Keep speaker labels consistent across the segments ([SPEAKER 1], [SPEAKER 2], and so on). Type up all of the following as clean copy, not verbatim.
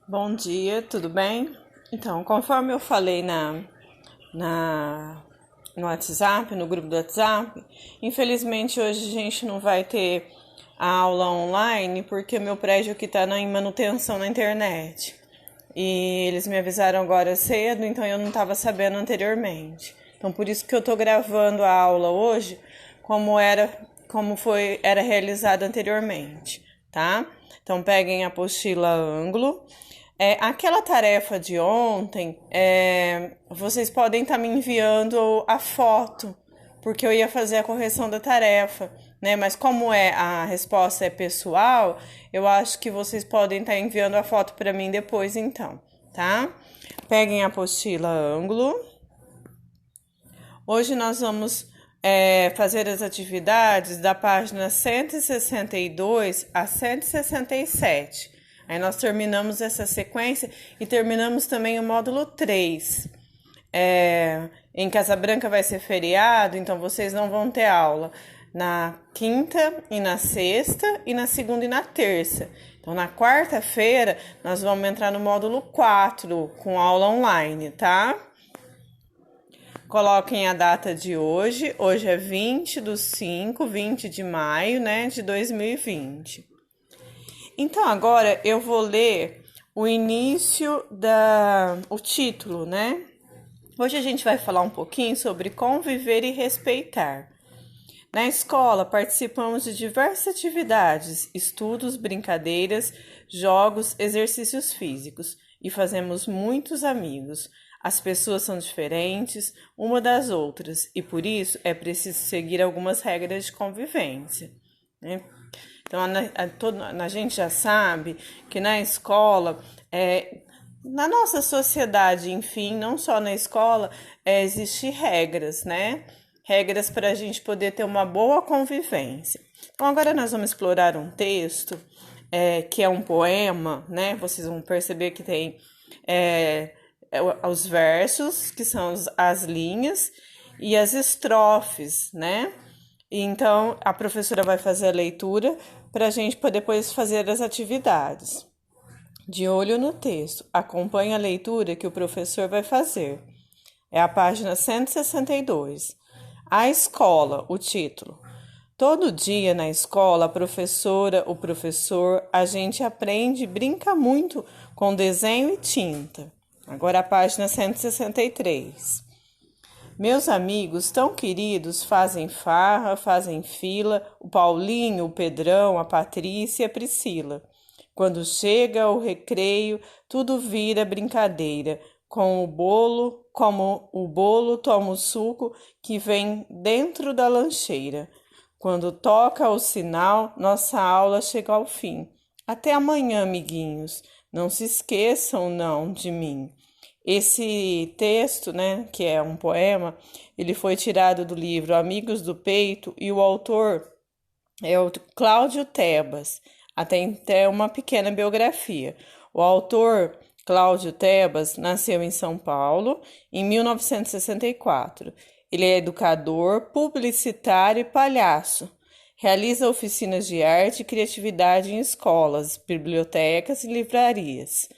[SPEAKER 1] Bom dia, tudo bem? Então, conforme eu falei na, no WhatsApp, no grupo do WhatsApp, infelizmente hoje a gente não vai ter a aula online porque meu prédio aqui está em manutenção na internet. E eles me avisaram agora cedo, então eu não estava sabendo anteriormente. Então, por isso que eu estou gravando a aula hoje, como era realizada anteriormente, tá? Então, peguem a apostila ângulo. Aquela tarefa de ontem, vocês podem estar me enviando a foto, porque eu ia fazer a correção da tarefa, né? Mas como a resposta é pessoal, eu acho que vocês podem estar enviando a foto para mim depois, então, tá? Peguem a apostila ângulo. Hoje nós vamos fazer as atividades da página 162 a 167. Aí nós terminamos essa sequência e terminamos também o módulo 3. Em Casa Branca vai ser feriado, então vocês não vão ter aula na quinta e na sexta, e na segunda e na terça. Então, na quarta-feira, nós vamos entrar no módulo 4 com aula online, tá? Coloquem a data de hoje. Hoje é 20 de maio, né, de 2020. Então, agora eu vou ler o o título, né? Hoje a gente vai falar um pouquinho sobre conviver e respeitar. Na escola, participamos de diversas atividades, estudos, brincadeiras, jogos, exercícios físicos e fazemos muitos amigos. As pessoas são diferentes uma das outras e por isso é preciso seguir algumas regras de convivência, né? Então, a gente já sabe que na escola, na nossa sociedade, enfim, não só na escola, existem regras, né? Regras para a gente poder ter uma boa convivência. Então, agora nós vamos explorar um texto, que é um poema, né? Vocês vão perceber que tem os versos, que são as linhas, e as estrofes, né? Então, a professora vai fazer a leitura para a gente poder depois fazer as atividades. De olho no texto, acompanhe a leitura que o professor vai fazer. É a página 162. A escola, o título. Todo dia na escola, a professora, o professor, a gente aprende e brinca muito com desenho e tinta. Agora a página 163. Meus amigos tão queridos fazem farra, fazem fila, o Paulinho, o Pedrão, a Patrícia e a Priscila. Quando chega o recreio, tudo vira brincadeira. Como o bolo toma o suco que vem dentro da lancheira. Quando toca o sinal, nossa aula chega ao fim. Até amanhã, amiguinhos. Não se esqueçam, não, de mim. Esse texto, né, que é um poema, ele foi tirado do livro Amigos do Peito e o autor é o Cláudio Tebas. Até então, uma pequena biografia. O autor, Cláudio Tebas, nasceu em São Paulo em 1964. Ele é educador, publicitário e palhaço. Realiza oficinas de arte e criatividade em escolas, bibliotecas e livrarias.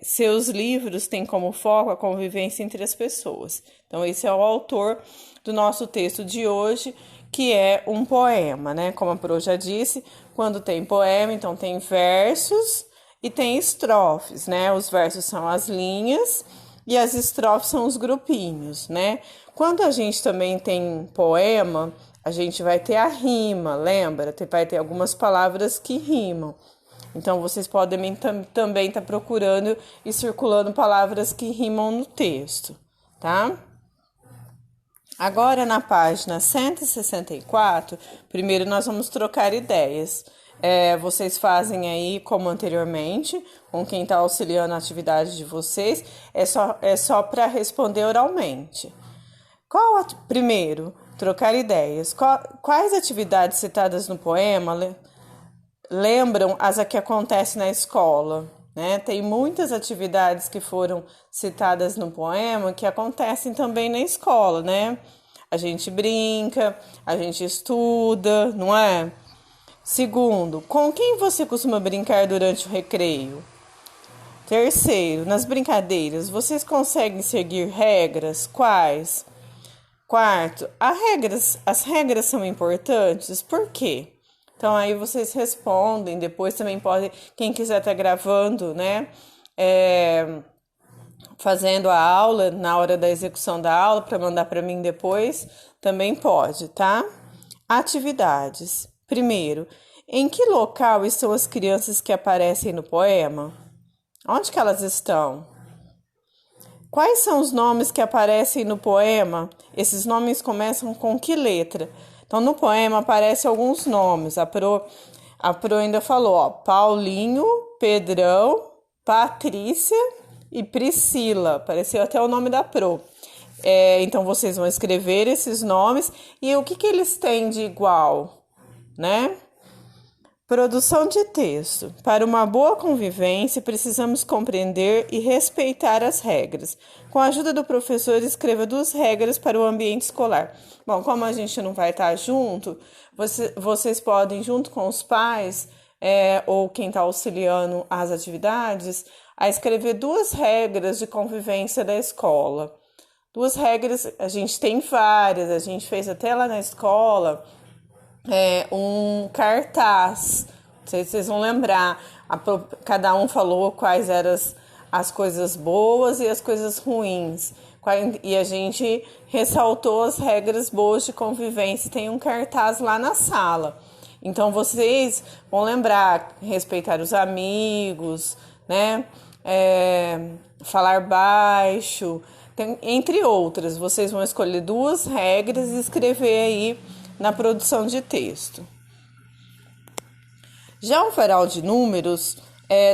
[SPEAKER 1] Seus livros têm como foco a convivência entre as pessoas. Então, esse é o autor do nosso texto de hoje, que é um poema, né? Como a Pro já disse, quando tem poema, então tem versos e tem estrofes, né? Os versos são as linhas e as estrofes são os grupinhos, né? Quando a gente também tem poema, a gente vai ter a rima, lembra? Vai ter algumas palavras que rimam. Então, vocês podem também estar procurando e circulando palavras que rimam no texto, tá? Agora, na página 164, primeiro nós vamos trocar ideias. Vocês fazem aí como anteriormente, com quem está auxiliando a atividade de vocês, é só para responder oralmente. Primeiro, trocar ideias. Quais atividades citadas no poema lembram as que acontecem na escola, né? Tem muitas atividades que foram citadas no poema que acontecem também na escola, né? A gente brinca, a gente estuda, não é? Segundo, com quem você costuma brincar durante o recreio? Terceiro, nas brincadeiras, vocês conseguem seguir regras? Quais? Quarto, as regras são importantes? Por quê? Então aí vocês respondem, depois também pode, quem quiser estar gravando, né? Fazendo a aula, na hora da execução da aula, para mandar para mim depois, também pode, tá? Atividades. Primeiro, em que local estão as crianças que aparecem no poema? Onde que elas estão? Quais são os nomes que aparecem no poema? Esses nomes começam com que letra? Então, no poema aparecem alguns nomes. A Pro ainda falou, ó, Paulinho, Pedrão, Patrícia e Priscila. Apareceu até o nome da Pro. Então, vocês vão escrever esses nomes e o que eles têm de igual, né? Produção de texto. Para uma boa convivência, precisamos compreender e respeitar as regras. Com a ajuda do professor, escreva 2 regras para o ambiente escolar. Bom, como a gente não vai estar junto, vocês podem, junto com os pais, ou quem está auxiliando as atividades, a escrever 2 regras de convivência da escola. 2 regras, a gente tem várias, a gente fez até lá na escola, um cartaz, não sei se vocês vão lembrar, cada um falou quais eram as coisas boas e as coisas ruins, e a gente ressaltou as regras boas de convivência, tem um cartaz lá na sala, então vocês vão lembrar, respeitar os amigos, né, falar baixo, entre outras, vocês vão escolher 2 regras e escrever aí na produção de texto. Já o varal de números,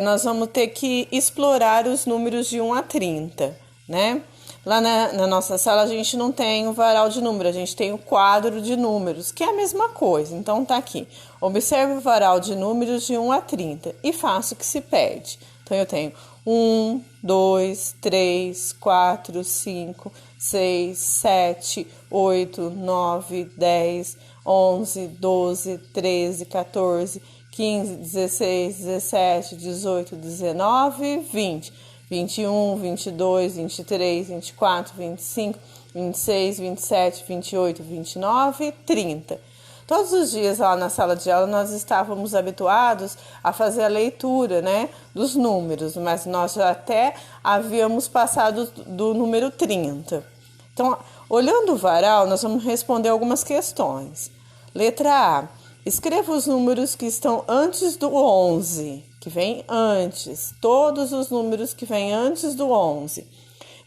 [SPEAKER 1] nós vamos ter que explorar os números de 1 a 30, né? Lá na nossa sala a gente não tem o varal de números, a gente tem o quadro de números, que é a mesma coisa. Então tá aqui, observe o varal de números de 1 a 30 e faça o que se pede. Então eu tenho 1, 2, 3, 4, 5, 6, 7, 8, 9, 10, 11, 12, 13, 14, 15, 16, 17, 18, 19, 20, 21, 22, 23, 24, 25, 26, 27, 28, 29, 30. Todos os dias lá na sala de aula nós estávamos habituados a fazer a leitura, né, dos números, mas nós já até havíamos passado do número 30. Então, olhando o varal, nós vamos responder algumas questões. Letra A. Escreva os números que estão antes do 11, que vem antes. Todos os números que vêm antes do 11.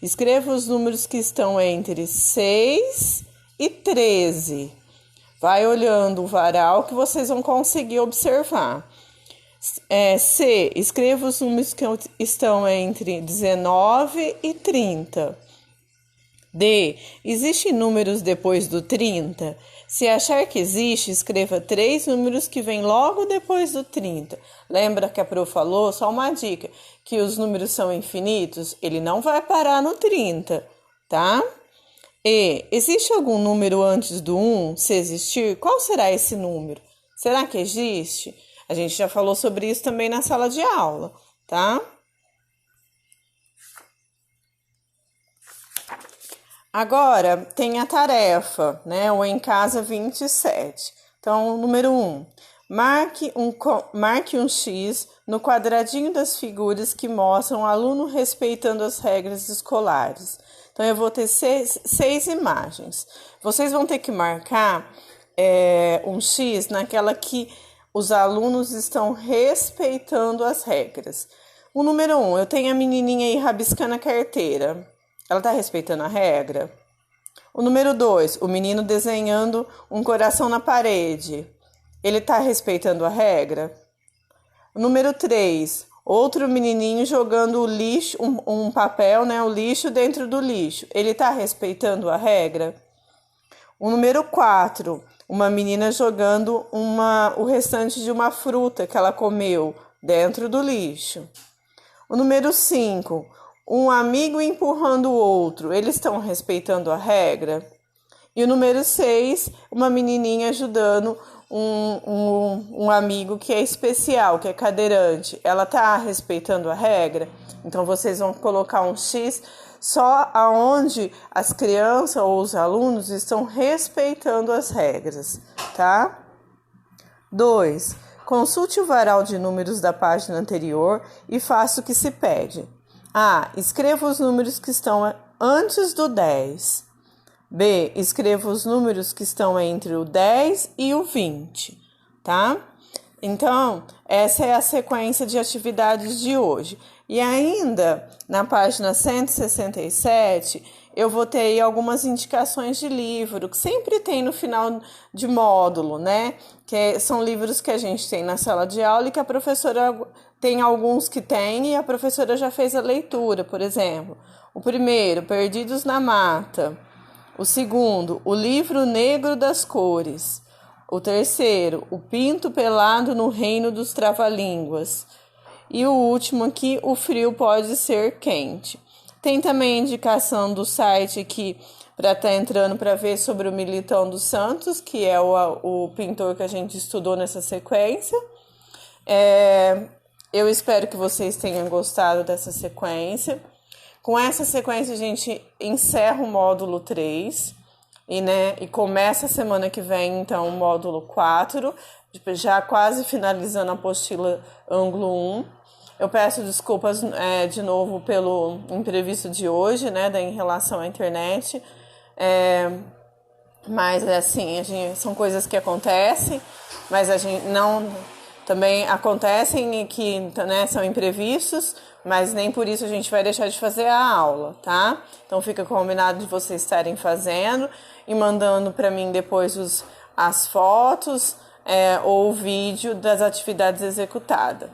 [SPEAKER 1] Escreva os números que estão entre 6 e 13. Vai olhando o varal que vocês vão conseguir observar. C. Escreva os números que estão entre 19 e 30. D. Existem números depois do 30? Se achar que existe, escreva 3 números que vêm logo depois do 30. Lembra que a Pro falou, só uma dica, que os números são infinitos? Ele não vai parar no 30, tá? E. Existe algum número antes do 1? Se existir, qual será esse número? Será que existe? A gente já falou sobre isso também na sala de aula, tá? Agora, tem a tarefa, né? O Em Casa 27. Então, número 1. Marque um X no quadradinho das figuras que mostram o aluno respeitando as regras escolares. Então, eu vou ter 6 imagens. Vocês vão ter que marcar um X naquela que os alunos estão respeitando as regras. O número 1, eu tenho a menininha aí rabiscando a carteira. Ela está respeitando a regra? O número 2, o menino desenhando um coração na parede. Ele está respeitando a regra? O número 3, outro menininho jogando o lixo, um papel, né, o lixo dentro do lixo. Ele está respeitando a regra? O número 4, uma menina jogando o restante de uma fruta que ela comeu dentro do lixo. O número 5, um amigo empurrando o outro, eles estão respeitando a regra? E o número 6, uma menininha ajudando um amigo que é especial, que é cadeirante, ela está respeitando a regra? Então, vocês vão colocar um X só aonde as crianças ou os alunos estão respeitando as regras, tá? 2. Consulte o varal de números da página anterior e faça o que se pede. A. Escreva os números que estão antes do 10. B. Escreva os números que estão entre o 10 e o 20, tá? Então, essa é a sequência de atividades de hoje. E ainda, na página 167, eu vou ter aí algumas indicações de livro, que sempre tem no final de módulo, né? São livros que a gente tem na sala de aula e que a professora tem alguns que tem e a professora já fez a leitura, por exemplo. O primeiro, Perdidos na Mata. O segundo, O Livro Negro das Cores. O terceiro, O Pinto Pelado no Reino dos Trava-Línguas. E o último aqui, O Frio Pode Ser Quente. Tem também a indicação do site aqui para estar entrando para ver sobre o Militão dos Santos, que é o pintor que a gente estudou nessa sequência. Eu espero que vocês tenham gostado dessa sequência. Com essa sequência, a gente encerra o módulo 3 e começa a semana que vem, então, o módulo 4, já quase finalizando a apostila ângulo 1. Eu peço desculpas de novo pelo imprevisto de hoje, né, em relação à internet. Mas, assim, são coisas que acontecem, mas a gente não... Também acontecem e que, né, são imprevistos, mas nem por isso a gente vai deixar de fazer a aula, tá? Então fica combinado de vocês estarem fazendo e mandando para mim depois as fotos ou o vídeo das atividades executadas,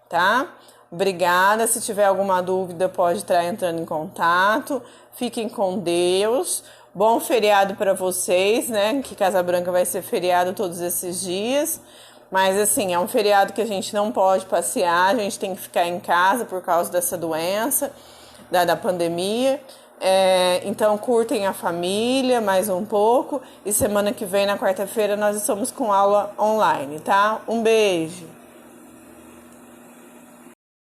[SPEAKER 1] tá? Obrigada. Se tiver alguma dúvida, pode estar entrando em contato. Fiquem com Deus. Bom feriado para vocês, né? Que Casa Branca vai ser feriado todos esses dias. Mas, assim, é um feriado que a gente não pode passear, a gente tem que ficar em casa por causa dessa doença, da pandemia. Então, curtem a família mais um pouco. E semana que vem, na quarta-feira, nós estamos com aula online, tá? Um beijo!